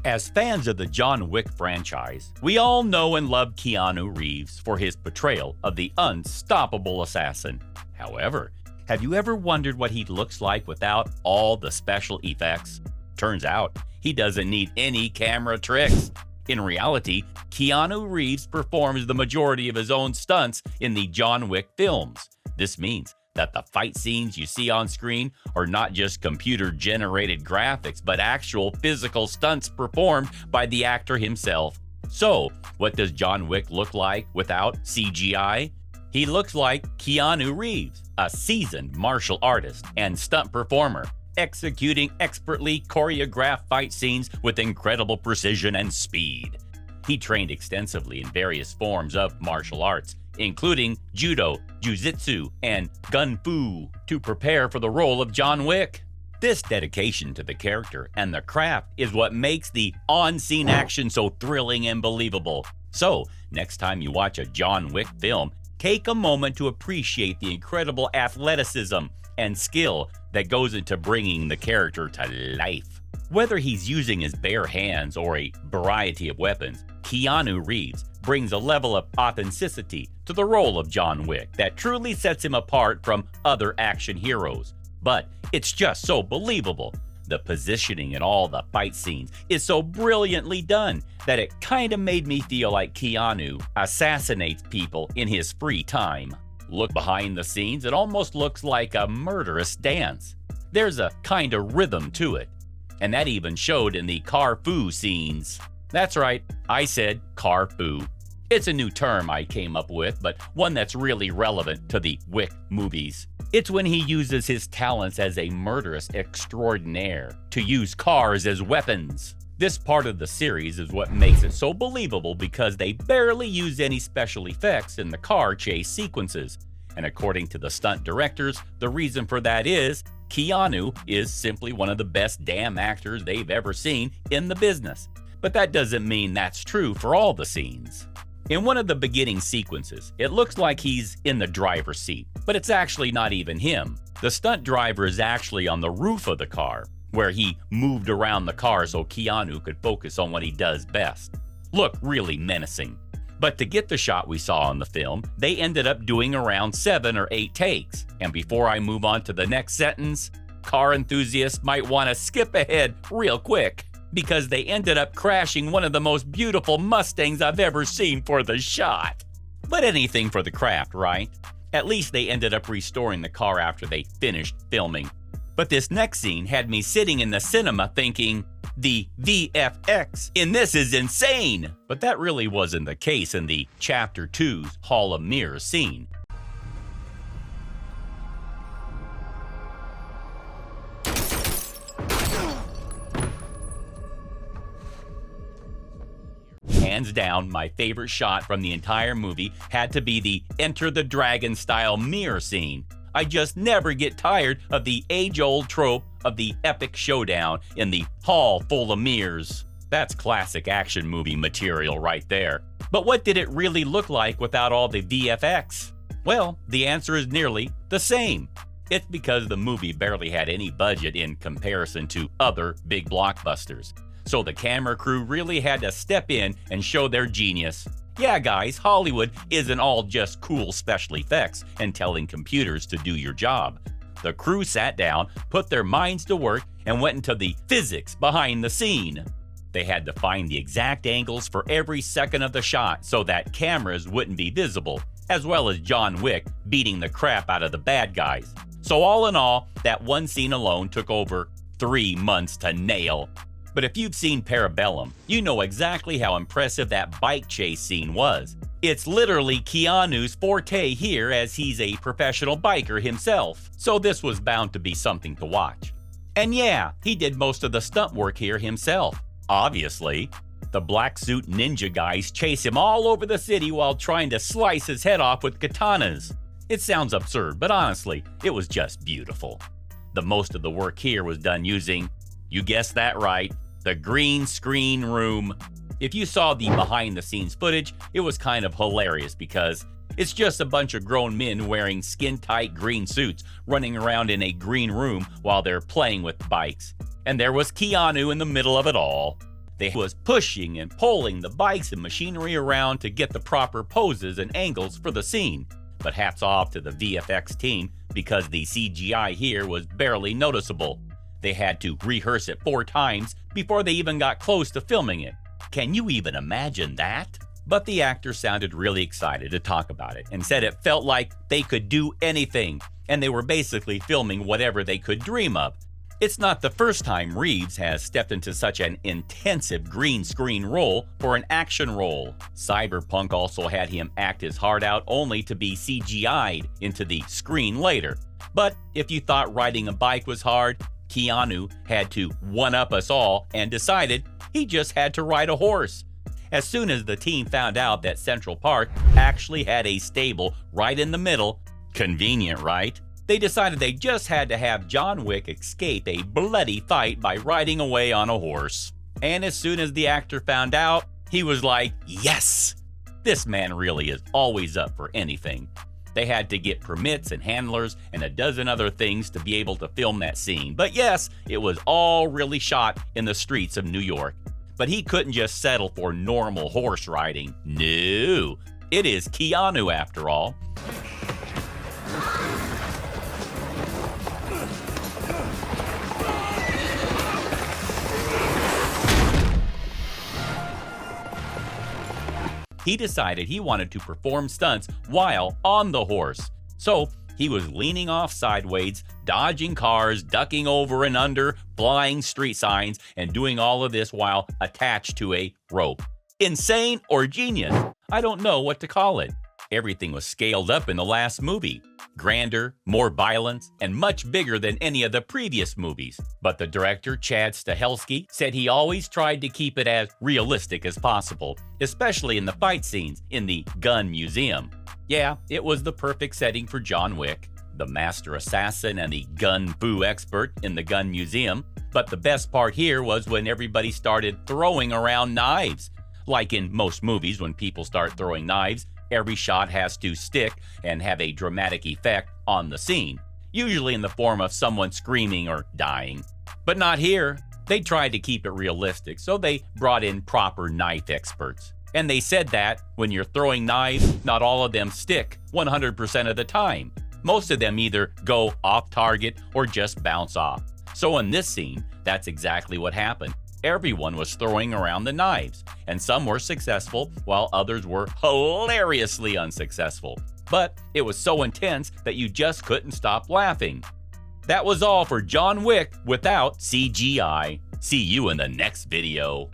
As fans of the John Wick franchise, we all know and love Keanu Reeves for his portrayal of the unstoppable assassin. However, have you ever wondered what he looks like without all the special effects? Turns out, he doesn't need any camera tricks. In reality, Keanu Reeves performs the majority of his own stunts in the John Wick films. This means that the fight scenes you see on screen are not just computer-generated graphics, but actual physical stunts performed by the actor himself. So, what does John Wick look like without CGI? He looks like Keanu Reeves, a seasoned martial artist and stunt performer, executing expertly choreographed fight scenes with incredible precision and speed. He trained extensively in various forms of martial arts, including judo, jiu-jitsu, and gun fu, to prepare for the role of John Wick. This dedication to the character and the craft is what makes the on-scene action so thrilling and believable. So, next time you watch a John Wick film, take a moment to appreciate the incredible athleticism and skill that goes into bringing the character to life. Whether he's using his bare hands or a variety of weapons, Keanu Reeves brings a level of authenticity to the role of John Wick that truly sets him apart from other action heroes. But it's just so believable. The positioning in all the fight scenes is so brilliantly done that it kinda made me feel like Keanu assassinates people in his free time. Look behind the scenes, it almost looks like a murderous dance. There's a kind of rhythm to it, and that even showed in the car fu scenes. That's right, I said car fu. It's a new term I came up with, but one that's really relevant to the Wick movies. It's when he uses his talents as a murderous extraordinaire to use cars as weapons. This part of the series is what makes it so believable because they barely use any special effects in the car chase sequences. And according to the stunt directors, the reason for that is Keanu is simply one of the best damn actors they've ever seen in the business. But that doesn't mean that's true for all the scenes. In one of the beginning sequences, it looks like he's in the driver's seat, but it's actually not even him. The stunt driver is actually on the roof of the car, where he moved around the car so Keanu could focus on what he does best. Look really menacing. But to get the shot we saw in the film, they ended up doing around 7 or 8 takes. And before I move on to the next sentence, car enthusiasts might want to skip ahead real quick, because they ended up crashing one of the most beautiful Mustangs I've ever seen for the shot. But anything for the craft, right? At least they ended up restoring the car after they finished filming. But this next scene had me sitting in the cinema thinking, the VFX in this is insane! But that really wasn't the case in the Chapter 2's Hall of Mirrors scene. Hands down, my favorite shot from the entire movie had to be the Enter the Dragon style mirror scene. I just never get tired of the age-old trope of the epic showdown in the hall full of mirrors. That's classic action movie material right there. But what did it really look like without all the VFX? Well, the answer is nearly the same. It's because the movie barely had any budget in comparison to other big blockbusters. So the camera crew really had to step in and show their genius. Yeah, guys, Hollywood isn't all just cool special effects and telling computers to do your job. The crew sat down, put their minds to work, and went into the physics behind the scene. They had to find the exact angles for every second of the shot so that cameras wouldn't be visible, as well as John Wick beating the crap out of the bad guys. So all in all, that one scene alone took over 3 months to nail. But if you've seen Parabellum, you know exactly how impressive that bike chase scene was. It's literally Keanu's forte here, as he's a professional biker himself, so this was bound to be something to watch. And yeah, he did most of the stunt work here himself, obviously. The black suit ninja guys chase him all over the city while trying to slice his head off with katanas. It sounds absurd, but honestly, it was just beautiful. The most of the work here was done using, you guessed that right, the green screen room. If you saw the behind-the-scenes footage, it was kind of hilarious because it's just a bunch of grown men wearing skin-tight green suits running around in a green room while they're playing with bikes. And there was Keanu in the middle of it all. They was pushing and pulling the bikes and machinery around to get the proper poses and angles for the scene. But hats off to the VFX team because the CGI here was barely noticeable. They had to rehearse it 4 times before they even got close to filming it. Can you even imagine that? But the actors sounded really excited to talk about it and said it felt like they could do anything, and they were basically filming whatever they could dream of. It's not the first time Reeves has stepped into such an intensive green screen role for an action role. Cyberpunk also had him act his heart out only to be CGI'd into the screen later. But if you thought riding a bike was hard, Keanu had to one-up us all and decided he just had to ride a horse. As soon as the team found out that Central Park actually had a stable right in the middle, convenient, right? They decided they just had to have John Wick escape a bloody fight by riding away on a horse. And as soon as the actor found out, he was like, yes! This man really is always up for anything. They had to get permits and handlers and a dozen other things to be able to film that scene. But yes, it was all really shot in the streets of New York. But he couldn't just settle for normal horse riding. No, it is Keanu after all. He decided he wanted to perform stunts while on the horse. So he was leaning off sideways, dodging cars, ducking over and under, flying street signs, and doing all of this while attached to a rope. Insane or genius? I don't know what to call it. Everything was scaled up in the last movie. Grander, more violence, and much bigger than any of the previous movies. But the director, Chad Stahelski, said he always tried to keep it as realistic as possible, especially in the fight scenes in the gun museum. Yeah, it was the perfect setting for John Wick, the master assassin and the gun fu expert in the gun museum. But the best part here was when everybody started throwing around knives. Like in most movies, when people start throwing knives, every shot has to stick and have a dramatic effect on the scene, usually in the form of someone screaming or dying. But not here. They tried to keep it realistic, so they brought in proper knife experts. And they said that when you're throwing knives, not all of them stick 100% of the time. Most of them either go off target or just bounce off. So in this scene, that's exactly what happened. Everyone was throwing around the knives, and some were successful while others were hilariously unsuccessful. But it was so intense that you just couldn't stop laughing. That was all for John Wick without CGI. See you in the next video.